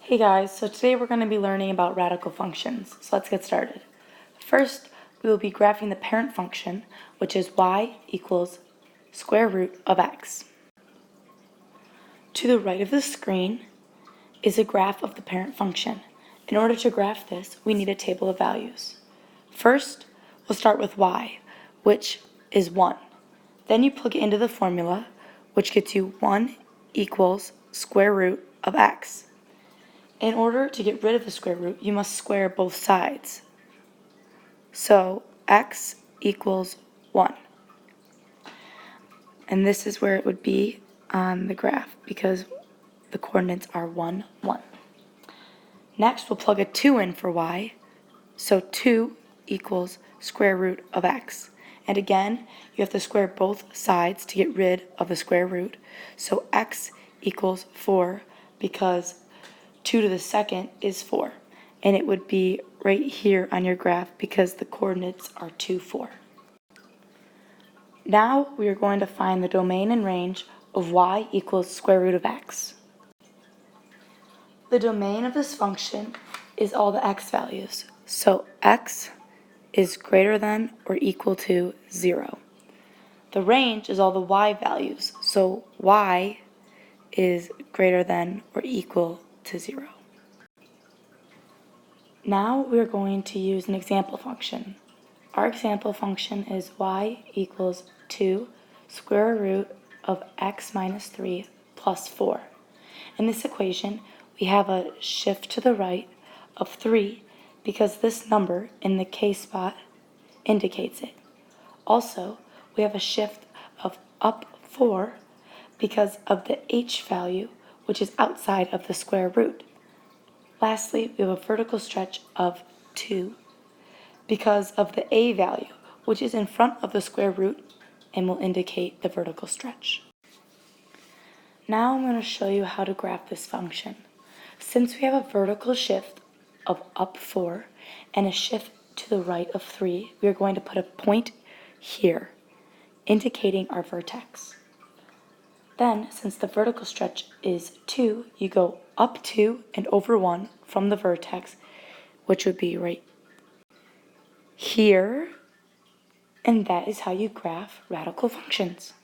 Hey guys, so today we're going to be learning about radical functions. So let's get started. First, we will be graphing the parent function, which is y equals square root of x. To the right of the screen is a graph of the parent function. In order to graph this, we need a table of values. First, we'll start with y, which is 1. Then you plug it into the formula, which gets you 1 equals square root of x. In order to get rid of the square root, you must square both sides. So x equals 1. And this is where it would be on the graph because the coordinates are 1, 1. Next, we'll plug a 2 in for y. So 2 equals square root of x. And again, you have to square both sides to get rid of the square root. So x equals 4 because 2 to the second is 4, and it would be right here on your graph because the coordinates are 2, 4. Now we are going to find the domain and range of y equals square root of x. The domain of this function is all the x values, so x is greater than or equal to 0. The range is all the y values, so y is greater than or equal to 0. Now we're going to use an example function. Our example function is y equals 2 square root of x minus 3 plus 4. In this equation, we have a shift to the right of 3 because this number in the k spot indicates it. Also, we have a shift of up 4 because of the h value, which is outside of the square root. Lastly, we have a vertical stretch of 2 because of the a value, which is in front of the square root and will indicate the vertical stretch. Now I'm going to show you how to graph this function. Since we have a vertical shift of up 4 and a shift to the right of 3, we are going to put a point here, indicating our vertex. Then, since the vertical stretch is 2, you go up 2 and over 1 from the vertex, which would be right here, and that is how you graph radical functions.